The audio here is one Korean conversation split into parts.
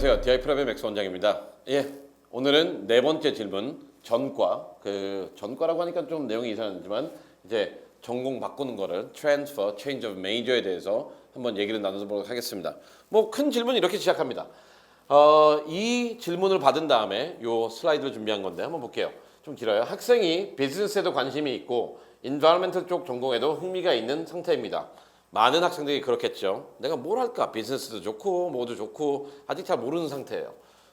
안녕하세요. DI프랩의 맥스 원장입니다. 오늘은 네 번째 질문, 전과. 전과라고 하니까 좀 내용이 이상하지만 이제 전공 바꾸는 거를 transfer, change of major에 대해서 한번 얘기를 나눠보도록 하겠습니다. 뭐 큰 질문 이렇게 시작합니다. 이 질문을 받은 다음에 요 슬라이드를 준비한 건데 한번 볼게요. 좀 길어요. 학생이 비즈니스에도 관심이 있고 environmental 쪽 전공에도 흥미가 있는 상태입니다. 많은 학생들이 그렇겠죠. 내가 뭘 할까? 비즈니스도 좋고 뭐도 좋고 아직 잘 모르는 상태예요.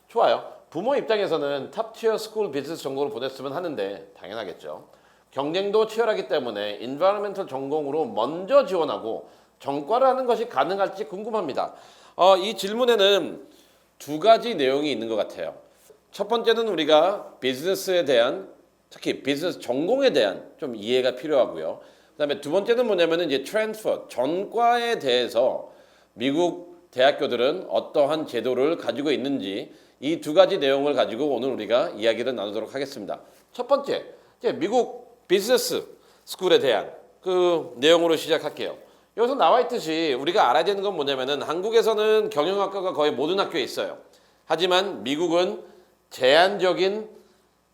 좋아요. 부모 입장에서는 탑티어 스쿨 비즈니스 전공을 보냈으면 하는데 당연하겠죠. 경쟁도 치열하기 때문에 environmental 전공으로 먼저 지원하고 전과를 하는 것이 가능할지 궁금합니다. 이 질문에는 두 가지 내용이 있는 것 같아요. 첫 번째는 우리가 비즈니스에 대한, 특히 비즈니스 전공에 대한 좀 이해가 필요하고요. 그다음에 두 번째는 뭐냐면은 이제 트랜스퍼, 전과에 대해서 미국 대학교들은 어떠한 제도를 가지고 있는지 이 두 가지 내용을 가지고 오늘 우리가 이야기를 나누도록 하겠습니다. 첫 번째, 이제 미국 비즈니스 스쿨에 대한 그 내용으로 시작할게요. 여기서 나와 있듯이 우리가 알아야 되는 건 뭐냐면은 한국에서는 경영학과가 거의 모든 학교에 있어요. 하지만 미국은 제한적인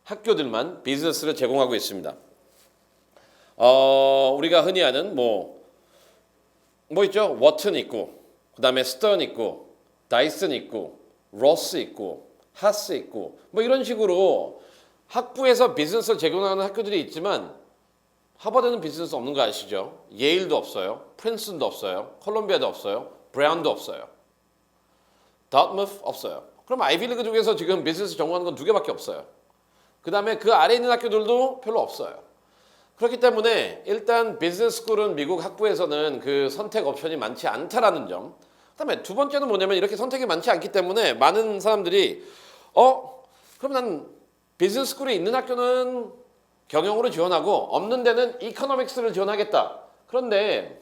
학교들만 비즈니스를 제공하고 있습니다. 우리가 흔히 아는 뭐 있죠? 워튼 있고, 그 다음에 스턴 있고, 다이슨 있고, 로스 있고, 하스 있고, 뭐 이런 식으로 학부에서 비즈니스를 제공하는 학교들이 있지만 하버드는 비즈니스 없는 거 아시죠? 예일도 없어요, 프린스턴도 없어요, 콜롬비아도 없어요, 브라운도 없어요, 다트머스 없어요. 그럼 아이비리그 중에서 지금 비즈니스 전공하는 건 두 개밖에 없어요. 그 다음에 그 아래에 있는 학교들도 별로 없어요. 그렇기 때문에 일단 비즈니스 스쿨은 미국 학부에서는 그 선택 옵션이 많지 않다라는 점. 그다음에 두 번째는 뭐냐면 이렇게 선택이 많지 않기 때문에 많은 사람들이 그럼 난 비즈니스 스쿨에 있는 학교는 경영으로 지원하고 없는 데는 이코노믹스를 지원하겠다. 그런데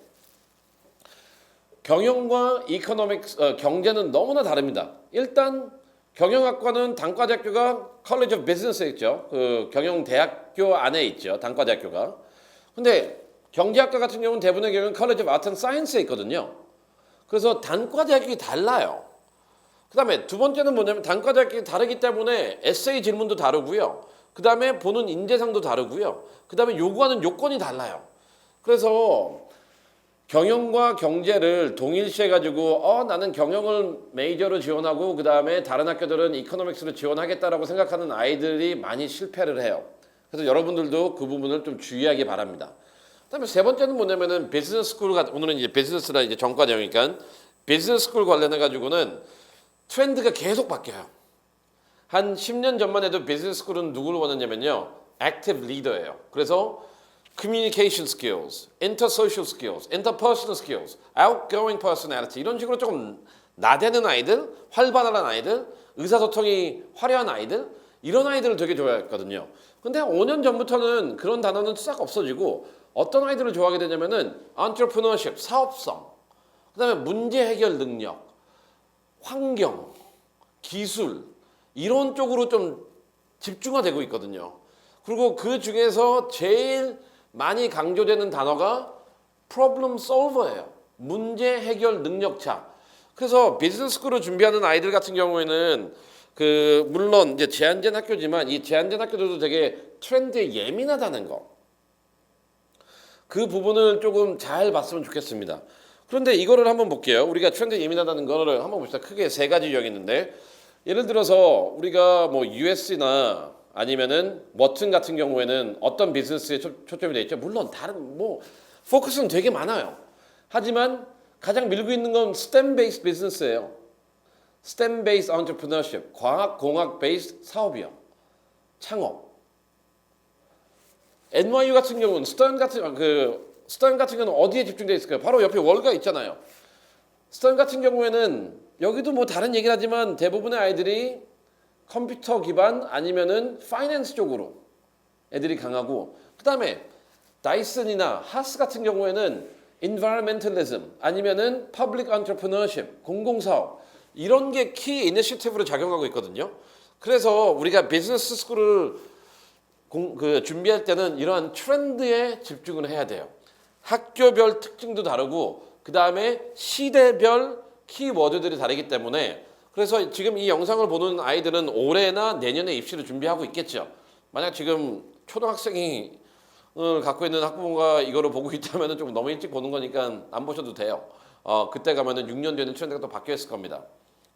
경영과 이코노믹스, 경제는 너무나 다릅니다. 일단 경영학과는 단과대학교가 컬리지 오브 비즈니스에 있죠. 그 경영대학교 안에 있죠. 단과대학교가. 근데 경제학과 같은 경우는 대부분의 경우는 컬리지 오브 아트 앤 사이언스에 있거든요. 그래서 단과대학이 달라요. 그 다음에 두 번째는 뭐냐면 단과대학이 다르기 때문에 에세이 질문도 다르고요. 그 다음에 보는 인재상도 다르고요. 그 다음에 요구하는 요건이 달라요. 그래서 경영과 경제를 동일시해가지고 나는 경영을 메이저로 지원하고 그 다음에 다른 학교들은 이코노믹스로 지원하겠다라고 생각하는 아이들이 많이 실패를 해요. 그래서 여러분들도 그 부분을 좀 주의하기 바랍니다. 그다음에 세 번째는 뭐냐면은 비즈니스 스쿨, 오늘은 이제 비즈니스라 이제 전과 내용이니까 비즈니스 스쿨 관련해 가지고는 트렌드가 계속 바뀌어요. 한 10년 전만 해도 비즈니스 스쿨은 누구를 원했냐면요, 액티브 리더예요. 그래서 communication skills, intersocial skills, interpersonal skills, outgoing personality 이런 식으로 조금 나대는 아이들, 활발한 아이들, 의사소통이 화려한 아이들 이런 아이들을 되게 좋아했거든요. 근데 5년 전부터는 그런 단어는 싹 없어지고 어떤 아이들을 좋아하게 되냐면은 entrepreneurship, 사업성, 그다음에 문제 해결 능력, 환경, 기술 이런 쪽으로 좀 집중화되고 있거든요. 그리고 그 중에서 제일 많이 강조되는 단어가 problem solver예요. 문제 해결 능력자. 그래서 비즈니스 스쿨을 준비하는 아이들 같은 경우에는 물론 이제 제한된 학교지만 이 제한된 학교들도 되게 트렌드에 예민하다는 거. 그 부분을 조금 잘 봤으면 좋겠습니다. 그런데 이거를 한번 볼게요. 우리가 트렌드에 예민하다는 거를 한번 봅시다. 크게 세 가지 유형이 있는데 예를 들어서 우리가 뭐 US나 아니면은 워튼 같은 경우에는 어떤 비즈니스에 초점이 돼 있죠? 물론 다른 포커스는 되게 많아요. 하지만 가장 밀고 있는 건 STEM 베이스 비즈니스예요. STEM 베이스 entrepreneurship, 과학 공학 베이스 사업이요. 창업. NYU 같은 경우는 스턴 같은 경우는 어디에 집중되어 있을까요? 바로 옆에 월가 있잖아요. 스턴 같은 경우에는 여기도 뭐 다른 얘기를 하지만 대부분의 아이들이 컴퓨터 기반 아니면은 파이낸스 쪽으로 애들이 강하고, 그 다음에 다이슨이나 하스 같은 경우에는 environmentalism 아니면은 public entrepreneurship, 공공사업 이런 게 키 이니셔티브로 작용하고 있거든요. 그래서 우리가 비즈니스 스쿨을 준비할 때는 이러한 트렌드에 집중을 해야 돼요. 학교별 특징도 다르고 그 다음에 시대별 키워드들이 다르기 때문에 그래서 지금 이 영상을 보는 아이들은 올해나 내년에 입시를 준비하고 있겠죠. 만약 지금 초등학생이 갖고 있는 학부모가 이거를 보고 있다면 좀 너무 일찍 보는 거니까 안 보셔도 돼요. 그때 가면은 6년 뒤에는 트렌드가 또 바뀌어 있을 겁니다.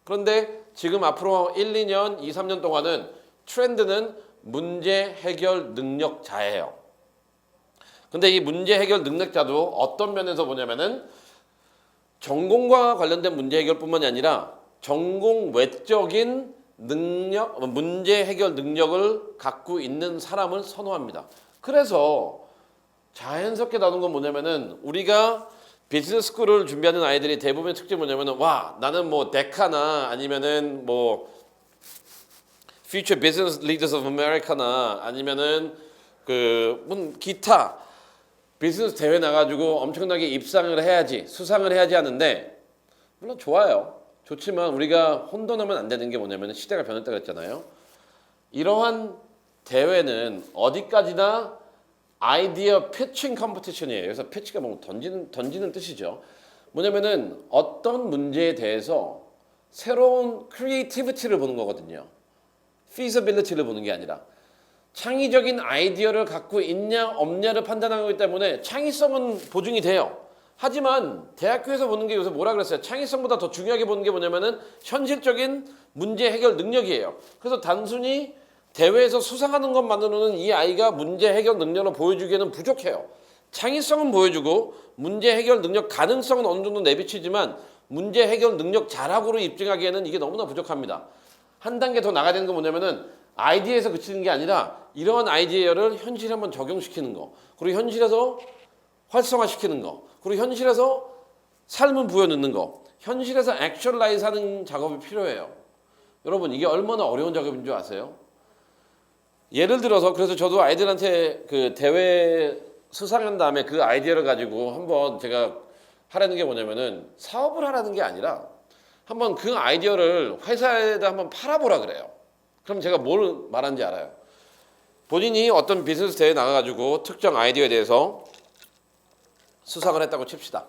그런데 지금 앞으로 1, 2년, 2, 3년 동안은 트렌드는 문제 해결 능력자예요. 근데 이 문제 해결 능력자도 어떤 면에서 보냐면은 전공과 관련된 문제 해결뿐만이 아니라 전공 외적인 능력, 문제 해결 능력을 갖고 있는 사람을 선호합니다. 그래서 자연스럽게 나오는 건 뭐냐면은 우리가 비즈니스 스쿨을 준비하는 아이들이 대부분의 특징이 뭐냐면은 와, 나는 뭐 데카나 아니면은 뭐 Future Business Leaders of America나 아니면은 기타 비즈니스 대회 나가지고 엄청나게 입상을 해야지, 수상을 해야지 하는데 물론 좋아요. 좋지만 우리가 혼돈하면 안 되는 게 뭐냐면 시대가 변했다 그랬잖아요. 이러한 대회는 어디까지나 아이디어 피칭 컴피티션이에요. 그래서 피치가 뭐 던지는 뜻이죠. 뭐냐면은 어떤 문제에 대해서 새로운 크리에이티비티를 보는 거거든요. feasibility를 보는 게 아니라 창의적인 아이디어를 갖고 있냐 없냐를 판단하기 때문에 창의성은 보증이 돼요. 하지만 대학교에서 보는 게 요새 뭐라 그랬어요? 창의성보다 더 중요하게 보는 게 뭐냐면은 현실적인 문제 해결 능력이에요. 그래서 단순히 대회에서 수상하는 것만으로는 이 아이가 문제 해결 능력을 보여주기에는 부족해요. 창의성은 보여주고 문제 해결 능력 가능성은 어느 정도 내비치지만 문제 해결 능력 자락으로 입증하기에는 이게 너무나 부족합니다. 한 단계 더 나가야 되는 건 뭐냐면은 아이디어에서 그치는 게 아니라 이러한 아이디어를 현실에 한번 적용시키는 거, 그리고 현실에서 활성화시키는 거, 그리고 현실에서 삶을 부여넣는 거, 현실에서 액션라이즈 하는 작업이 필요해요. 여러분 이게 얼마나 어려운 작업인 줄 아세요? 예를 들어서 그래서 저도 아이들한테 그 대회 수상한 다음에 그 아이디어를 가지고 한번 제가 하라는 게 뭐냐면은 사업을 하라는 게 아니라 한번 그 아이디어를 회사에다 한번 팔아보라 그래요. 그럼 제가 뭘 말하는지 알아요. 본인이 어떤 비즈니스 대회에 나가가지고 특정 아이디어에 대해서 수상을 했다고 칩시다.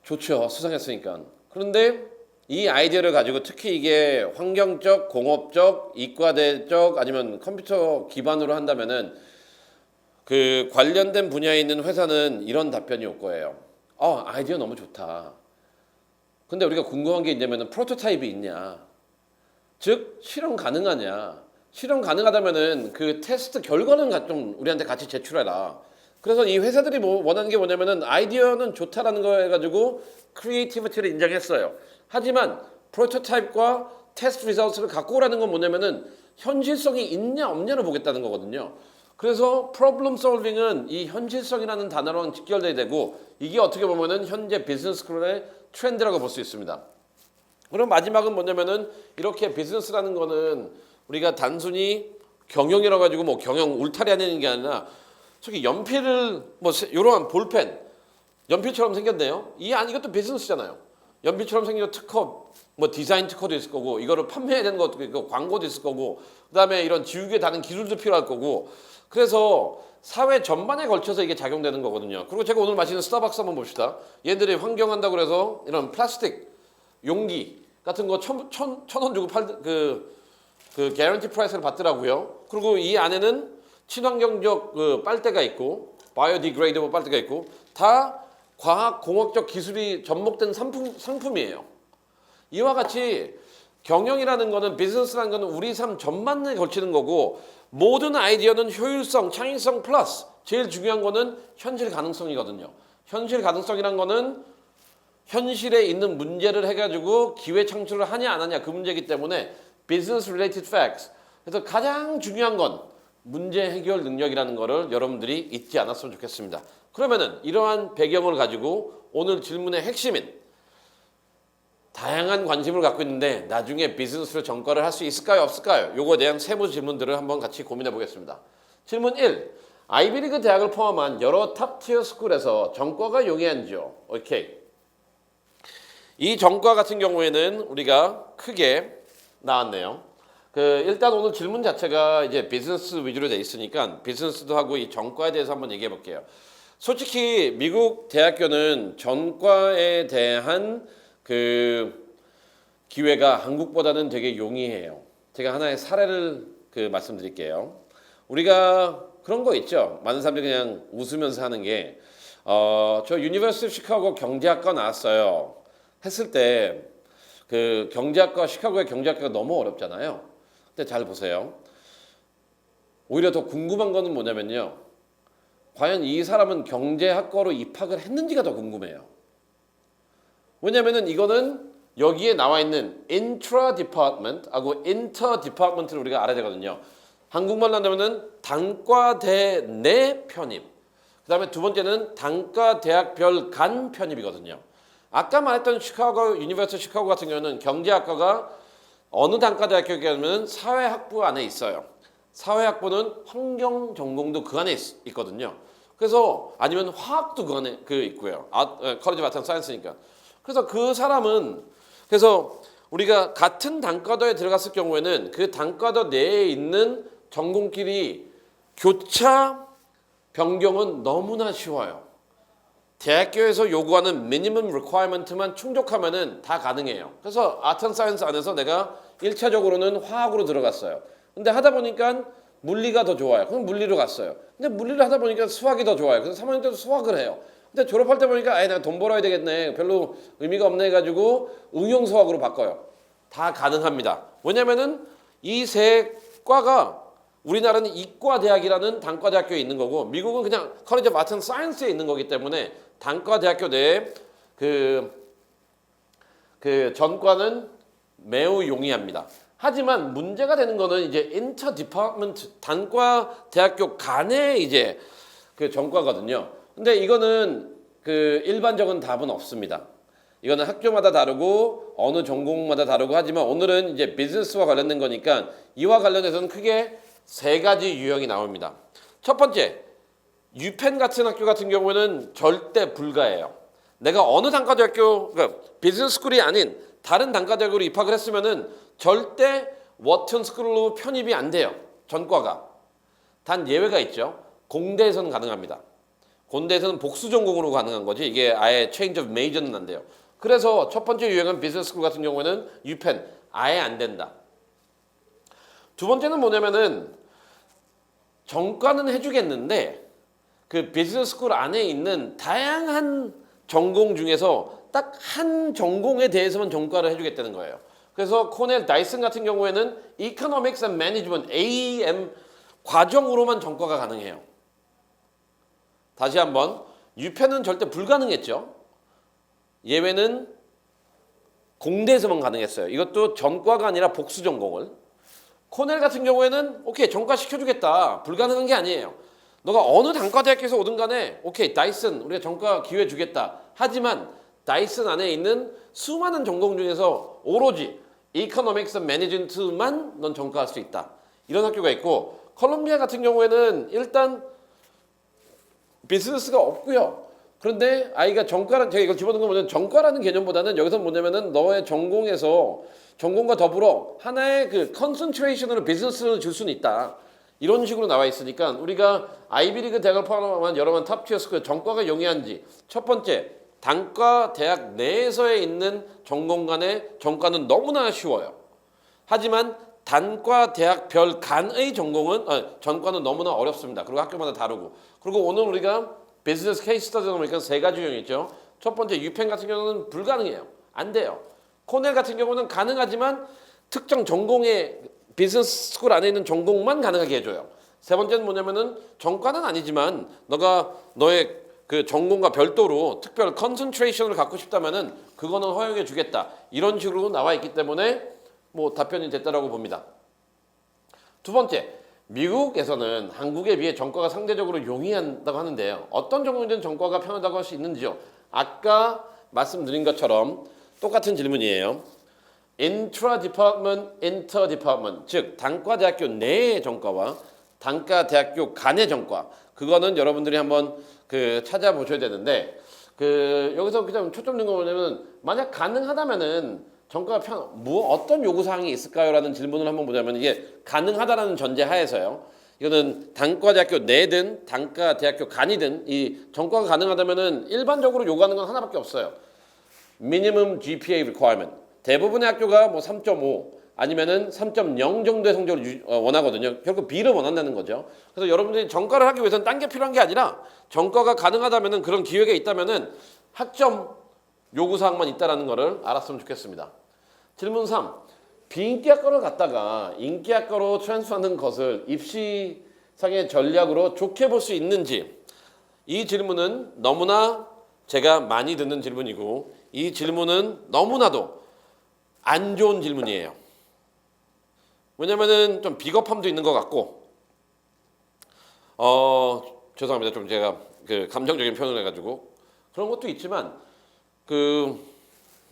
좋죠. 수상했으니까. 그런데 이 아이디어를 가지고 특히 이게 환경적, 공업적, 이과대적 아니면 컴퓨터 기반으로 한다면은 그 관련된 분야에 있는 회사는 이런 답변이 올 거예요. 아이디어 너무 좋다. 근데 우리가 궁금한 게 있냐면은 프로토타입이 있냐. 즉 실현 가능하냐. 실현 가능하다면은 그 테스트 결과는 좀 우리한테 같이 제출해라. 그래서 이 회사들이 원하는 게 뭐냐면은 아이디어는 좋다라는 거 해가지고 크리에이티비티를 인정했어요. 하지만 프로토타입과 테스트 리저트를 갖고 오라는 건 뭐냐면은 현실성이 있냐 없냐를 보겠다는 거거든요. 그래서 프로블럼 솔빙은 이 현실성이라는 단어랑 직결돼야 되고 이게 어떻게 보면은 현재 비즈니스 스쿨의 트렌드라고 볼 수 있습니다. 그럼 마지막은 뭐냐면은 이렇게 비즈니스라는 거는 우리가 단순히 경영이라 가지고 뭐 경영 울타리 하는 게 아니라 저기 연필을 뭐 이러한 볼펜 연필처럼 생겼네요. 이것도 비즈니스잖아요. 연필처럼 생긴 특허 뭐 디자인 특허도 있을 거고 이거를 판매해야 되는 것도 있고 광고도 있을 거고 그다음에 이런 지우개 다는 기술도 필요할 거고 그래서 사회 전반에 걸쳐서 이게 작용되는 거거든요. 그리고 제가 오늘 마시는 스타벅스 한번 봅시다. 얘들이 환경한다고 그래서 이런 플라스틱 용기 같은 거 천 원 주고 그 개런티 프라이스를 받더라고요. 그리고 이 안에는 친환경적 빨대가 있고 바이오디그레이더블 빨대가 있고 다 과학 공학적 기술이 접목된 상품이에요. 이와 같이 경영이라는 거는 비즈니스라는 거는 우리 삶 전반에 걸치는 거고 모든 아이디어는 효율성, 창의성 플러스 제일 중요한 거는 현실 가능성이거든요. 현실 가능성이란 거는 현실에 있는 문제를 해가지고 기회 창출을 하냐 안 하냐 그 문제이기 때문에 business related facts. 그래서 가장 중요한 건 문제 해결 능력이라는 거를 여러분들이 잊지 않았으면 좋겠습니다. 그러면은 이러한 배경을 가지고 오늘 질문의 핵심인 다양한 관심을 갖고 있는데 나중에 비즈니스로 전과를 할 수 있을까요 없을까요? 요거에 대한 세부 질문들을 한번 같이 고민해 보겠습니다. 질문 1. 아이비리그 대학을 포함한 여러 탑티어 스쿨에서 전과가 용이한지요? 오케이. 이 전과 같은 경우에는 우리가 크게 나왔네요. 일단 오늘 질문 자체가 이제 비즈니스 위주로 돼 있으니까 비즈니스도 하고 이 전과에 대해서 한번 얘기해 볼게요. 솔직히 미국 대학교는 전과에 대한 기회가 한국보다는 되게 용이해요. 제가 하나의 사례를 말씀드릴게요. 우리가 그런 거 있죠. 많은 사람들이 그냥 웃으면서 하는 게, 저 유니버시티 시카고 경제학과 나왔어요. 했을 때 경제학과, 시카고의 경제학과가 너무 어렵잖아요. 근데 잘 보세요. 오히려 더 궁금한 거는 뭐냐면요. 과연 이 사람은 경제학과로 입학을 했는지가 더 궁금해요. 왜냐면은 이거는 여기에 나와 있는 intra department하고 inter department를 우리가 알아야 되거든요. 한국말로 한다면은 단과대 내 편입. 그다음에 두 번째는 단과대학별 간 편입이거든요. 아까 말했던 시카고 유니버시티 시카고 같은 경우는 경제학과가 어느 단과대학교냐면 사회학부 안에 있어요. 사회학부는 환경 전공도 그 안에 있거든요. 그래서 아니면 화학도 그 안에 있고요. college of Art and Science니까. 그래서 그 사람은 그래서 우리가 같은 단과도에 들어갔을 경우에는 그 단과도 내에 있는 전공끼리 교차 변경은 너무나 쉬워요. 대학교에서 요구하는 미니멈 리퀘어먼트만 충족하면은 다 가능해요. 그래서 아트 앤 사이언스 안에서 내가 1차적으로는 화학으로 들어갔어요. 근데 하다 보니까 물리가 더 좋아요. 그럼 물리로 갔어요. 근데 물리를 하다 보니까 수학이 더 좋아요. 그래서 3학년 때도 수학을 해요. 근데 졸업할 때 보니까 내가 돈 벌어야 되겠네. 별로 의미가 없네 해가지고 응용 수학으로 바꿔요. 다 가능합니다. 왜냐면은 이 세 과가 우리나라는 이과 대학이라는 단과 대학교에 있는 거고 미국은 그냥 college of Art and Science에 있는 거기 때문에 단과 대학교 내에 전과는 매우 용이합니다. 하지만 문제가 되는 거는 이제 inter department 단과 대학교 간의 이제 전과거든요. 근데 이거는 일반적인 답은 없습니다. 이거는 학교마다 다르고 어느 전공마다 다르고 하지만 오늘은 이제 비즈니스와 관련된 거니까 이와 관련해서는 크게 세 가지 유형이 나옵니다. 첫 번째, 유펜 같은 학교 같은 경우에는 절대 불가해요. 내가 어느 단과대학교, 그러니까 비즈니스 스쿨이 아닌 다른 단과대학교로 입학을 했으면은 절대 워튼 스쿨로 편입이 안 돼요. 전과가. 단 예외가 있죠. 공대에서는 가능합니다. 공대에서는 복수 전공으로 가능한 거지 이게 아예 change of major는 안 돼요. 그래서 첫 번째 유형은 비즈니스 스쿨 같은 경우에는 유펜 아예 안 된다. 두 번째는 뭐냐면은 전과는 해주겠는데 그 비즈니스 스쿨 안에 있는 다양한 전공 중에서 딱 한 전공에 대해서만 전과를 해주겠다는 거예요. 그래서 코넬 다이슨 같은 경우에는 Economics and Management (AEM) 과정으로만 전과가 가능해요. 다시 한번 유펜은 절대 불가능했죠. 예외는 공대에서만 가능했어요. 이것도 전과가 아니라 복수 전공을. 코넬 같은 경우에는 오케이 전과 시켜주겠다. 불가능한 게 아니에요. 너가 어느 단과대학교에서 오든 간에 오케이 다이슨 우리가 전과 기회 주겠다. 하지만 다이슨 안에 있는 수많은 전공 중에서 오로지 Economics and Management만 넌 전과할 수 있다. 이런 학교가 있고 컬럼비아 같은 경우에는 일단 비즈니스가 없고요. 그런데 아이가 전과는 제가 이걸 집어넣은 건 뭐냐면 전과라는 개념보다는 여기서 뭐냐면은 너의 전공에서 전공과 더불어 하나의 컨센트레이션으로 비즈니스를 줄 수는 있다. 이런 식으로 나와 있으니까 우리가 아이비리그 대학을 포함한 여러 탑티어 스쿨 전과가 용이한지 첫 번째 단과 대학 내에서에 있는 전공 간의 전과는 너무나 쉬워요. 하지만 단과 대학별 간의 전과는 너무나 어렵습니다. 그리고 학교마다 다르고 그리고 오늘 우리가 비즈니스 케이스 스터디다 보니까 세 가지 유형이 있죠. 첫 번째 유펜 같은 경우는 불가능해요. 안 돼요. 코넬 같은 경우는 가능하지만 특정 전공의 비즈니스 스쿨 안에 있는 전공만 가능하게 해줘요. 세 번째는 뭐냐면은 전과는 아니지만 너의 전공과 별도로 특별 컨센트레이션을 갖고 싶다면은 그거는 허용해 주겠다. 이런 식으로 나와 있기 때문에 답변이 됐다라고 봅니다. 두 번째, 미국에서는 한국에 비해 전과가 상대적으로 용이하다고 하는데요. 어떤 전공이든 전과가 편하다고 할 수 있는지요? 아까 말씀드린 것처럼 똑같은 질문이에요. intra-department, inter-department, 즉 단과대학교 내의 전과와 단과대학교 간의 전과 그거는 여러분들이 한번 찾아보셔야 되는데 여기서 그냥 초점 둔 거 뭐냐면 만약 가능하다면은 전과가 어떤 요구사항이 있을까요? 라는 질문을 한번 보자면 이게 가능하다라는 전제하에서요. 이거는 단과대학교 내든 단과대학교 간이든 이 전과가 가능하다면은 일반적으로 요구하는 건 하나밖에 없어요. Minimum GPA requirement. 대부분의 학교가 뭐 3.5 아니면은 3.0 정도의 성적을 원하거든요. 결국 B를 원한다는 거죠. 그래서 여러분들이 전과를 하기 위해서는 딴 게 필요한 게 아니라 전과가 가능하다면은 그런 기회가 있다면은 학점 요구사항만 있다라는 거를 알았으면 좋겠습니다. 질문 3. 비인기학과를 갔다가 인기학과로 트랜스퍼하는 것을 입시상의 전략으로 좋게 볼 수 있는지. 이 질문은 너무나 제가 많이 듣는 질문이고 이 질문은 너무나도 안 좋은 질문이에요. 왜냐면은 좀 비겁함도 있는 것 같고 죄송합니다. 좀 제가 그 감정적인 표현을 해가지고 그런 것도 있지만 그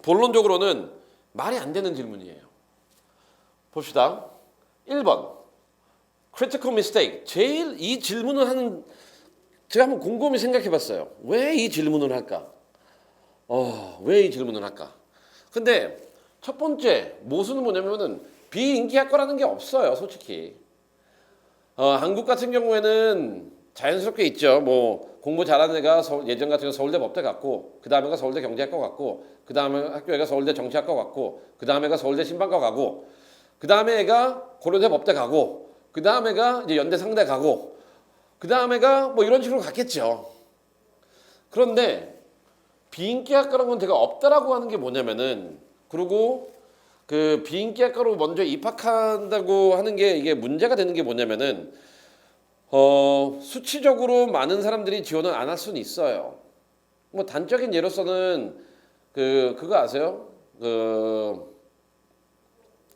본론적으로는 말이 안 되는 질문이에요. 봅시다. 1번 critical mistake. 제일 이 질문을 하는 제가 한번 곰곰이 생각해 봤어요. 왜 이 질문을 할까? 왜 이 질문을 할까? 근데 첫 번째 모순은 뭐냐면은 비인기학과라는 게 없어요, 솔직히. 한국 같은 경우에는 자연스럽게 있죠. 뭐 공부 잘하는 애가 예전 같은 경우 서울대 법대 갔고, 그 다음에가 서울대 경제학과 갔고, 그 다음에 학교애가 서울대 정치학과 갔고, 그 다음에가 서울대 신방과 가고, 그 다음에 애가 고려대 법대 가고, 그 다음에가 이제 연대 상대 가고, 그 다음에가 뭐 이런 식으로 갔겠죠. 그런데 비인기학과라는 건 제가 없다라고 하는 게 뭐냐면은, 그리고 그 비인기학과로 먼저 입학한다고 하는 게 이게 문제가 되는 게 뭐냐면은 수치적으로 많은 사람들이 지원을 안 할 수는 있어요. 뭐 단적인 예로서는 그거 아세요?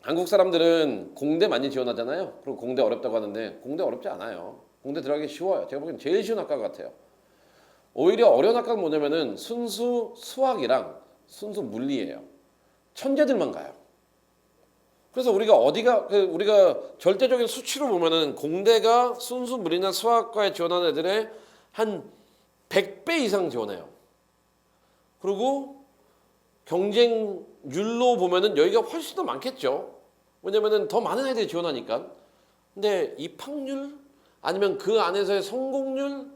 한국 사람들은 공대 많이 지원하잖아요. 그리고 공대 어렵다고 하는데 공대 어렵지 않아요. 공대 들어가기 쉬워요. 제가 보기엔 제일 쉬운 학과 같아요. 오히려 어려운 학과는 뭐냐면은 순수 수학이랑 순수 물리예요. 천재들만 가요. 그래서 우리가 절대적인 수치로 보면은 공대가 순수 물리나 수학과에 지원하는 애들의 한 100배 이상 지원해요. 그리고 경쟁률로 보면은 여기가 훨씬 더 많겠죠. 왜냐면은 더 많은 애들이 지원하니까. 근데 입학률 아니면 그 안에서의 성공률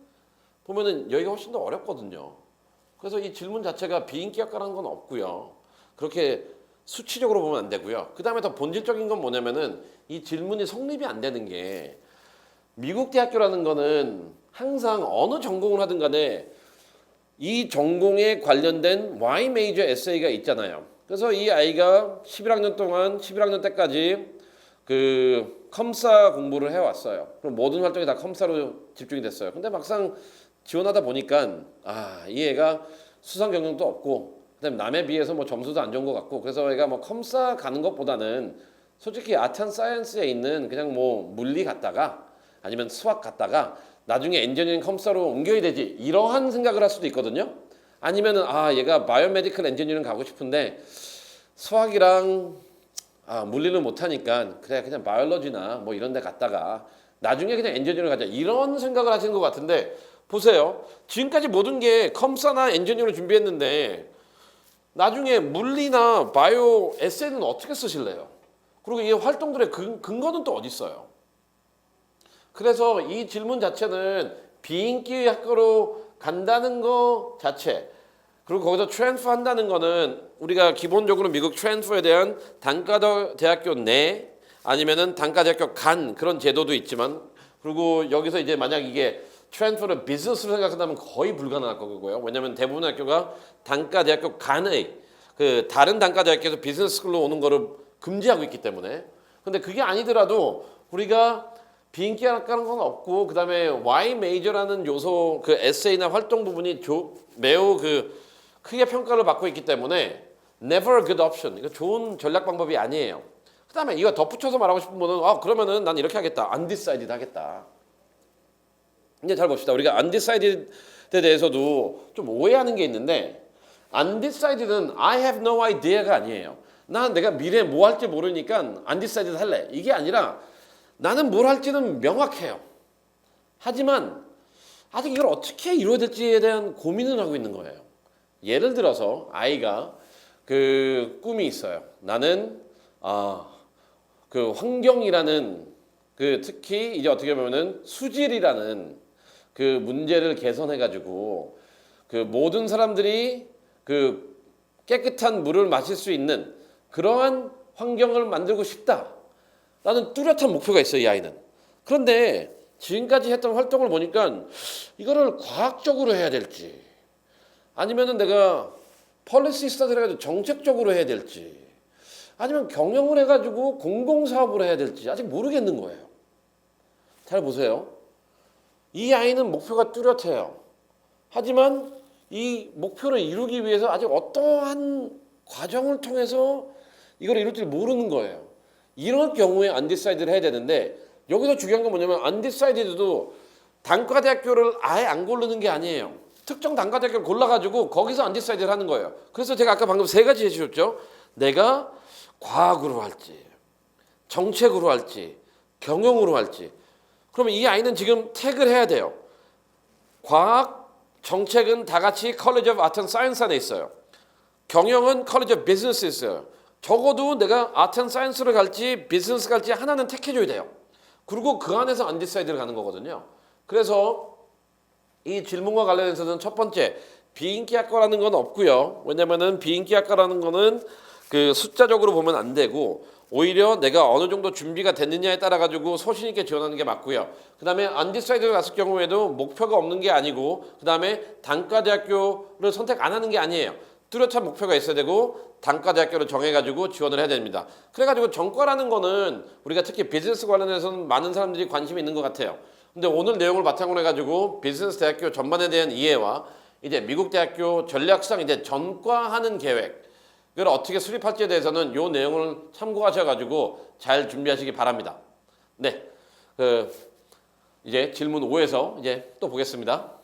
보면은 여기가 훨씬 더 어렵거든요. 그래서 이 질문 자체가 비인기학과라는 건 없고요. 그렇게 수치적으로 보면 안 되고요. 그 다음에 더 본질적인 건 뭐냐면은 이 질문이 성립이 안 되는 게 미국 대학교라는 거는 항상 어느 전공을 하든 간에 이 전공에 관련된 Y 메이저 에세이가 있잖아요. 그래서 이 아이가 11학년 때까지 그 컴사 공부를 해왔어요. 그럼 모든 활동이 다 컴사로 집중이 됐어요. 근데 막상 지원하다 보니까 이 애가 수상 경력도 없고 그다음에 남에 비해서 뭐 점수도 안 좋은 것 같고 그래서 애가 뭐 컴사 가는 것보다는 솔직히 아트 앤 사이언스에 있는 그냥 뭐 물리 갔다가 아니면 수학 갔다가 나중에 엔지니어링 컴사로 옮겨야 되지 이러한 생각을 할 수도 있거든요. 아니면은 얘가 바이오메디컬 엔지니어링 가고 싶은데 수학이랑 물리는 못하니까 그래 그냥 바이올로지나 뭐 이런 데 갔다가 나중에 그냥 엔지니어링 가자 이런 생각을 하시는 것 같은데 보세요. 지금까지 모든 게 컴사나 엔지니어링을 준비했는데 나중에 물리나 바이오 에세이는 어떻게 쓰실래요? 그리고 이 활동들의 근거는 또 어디 있어요? 그래서 이 질문 자체는 비인기 학과로 간다는 거 자체 그리고 거기서 트랜스퍼 한다는 거는 우리가 기본적으로 미국 트랜스퍼에 대한 단과 대학교 내 아니면은 단과 대학교 간 그런 제도도 있지만 그리고 여기서 이제 만약 이게 트랜스퍼를 비즈니스로 생각한다면 거의 불가능할 거고요. 왜냐하면 대부분 학교가 단과 대학교 간의 그 다른 단과 대학교에서 비즈니스 스쿨로 오는 거를 금지하고 있기 때문에 근데 그게 아니더라도 우리가 비인기 학과는 건 없고 그 다음에 Y 메이저라는 요소 그 에세이나 활동 부분이 매우 크게 평가를 받고 있기 때문에 never a good option 이거 좋은 전략 방법이 아니에요. 그 다음에 이거 덧붙여서 말하고 싶은 분은 그러면은 난 이렇게 하겠다 undecided 하겠다. 이제 잘 봅시다. 우리가 undecided에 대해서도 좀 오해하는 게 있는데 undecided는 I have no idea가 아니에요. 난 내가 미래에 뭐 할지 모르니까 undecided 할래. 이게 아니라 나는 뭘 할지는 명확해요. 하지만 아직 이걸 어떻게 이루어야 될지에 대한 고민을 하고 있는 거예요. 예를 들어서 아이가 그 꿈이 있어요. 나는 그 환경이라는 그 특히 이제 어떻게 보면은 수질이라는 그 문제를 개선해 가지고 그 모든 사람들이 그 깨끗한 물을 마실 수 있는 그러한 환경을 만들고 싶다라는 뚜렷한 목표가 있어요, 이 아이는. 그런데 지금까지 했던 활동을 보니까 이거를 과학적으로 해야 될지 아니면은 내가 폴리시 스타디를 해가지고 정책적으로 해야 될지 아니면 경영을 해가지고 공공사업으로 해야 될지 아직 모르겠는 거예요. 잘 보세요. 이 아이는 목표가 뚜렷해요. 하지만 이 목표를 이루기 위해서 아직 어떠한 과정을 통해서 이걸 이룰지 모르는 거예요. 이럴 경우에 undecided를 해야 되는데 여기서 중요한 건 뭐냐면 undecided도 단과대학교를 아예 안 고르는 게 아니에요. 특정 단과대학교를 골라가지고 거기서 undecided를 하는 거예요. 그래서 제가 아까 방금 세 가지 해주셨죠. 내가 과학으로 할지 정책으로 할지 경영으로 할지. 그러면 이 아이는 지금 택을 해야 돼요. 과학, 정책은 다 같이 College of Art and Science 안에 있어요. 경영은 College of Business에 있어요. 적어도 내가 Art and Science를 갈지 비즈니스 갈지 하나는 택해줘야 돼요. 그리고 그 안에서 undecided를 가는 거거든요. 그래서 이 질문과 관련해서는 첫 번째 비인기학과라는 건 없고요. 왜냐면은 비인기학과라는 거는 그 숫자적으로 보면 안 되고 오히려 내가 어느 정도 준비가 됐느냐에 따라 가지고 소신 있게 지원하는 게 맞고요. 그다음에 undecided 갔을 경우에도 목표가 없는 게 아니고 그다음에 단과대학교를 선택 안 하는 게 아니에요. 뚜렷한 목표가 있어야 되고 단과대학교를 정해가지고 지원을 해야 됩니다. 그래가지고 전과라는 거는 우리가 특히 비즈니스 관련해서는 많은 사람들이 관심이 있는 것 같아요. 근데 오늘 내용을 바탕으로 해가지고 비즈니스 대학교 전반에 대한 이해와 이제 미국 대학교 전략상 이제 전과하는 계획 그걸 어떻게 수립할지에 대해서는 이 내용을 참고하셔가지고 잘 준비하시기 바랍니다. 네, 이제 질문 5에서 이제 또 보겠습니다.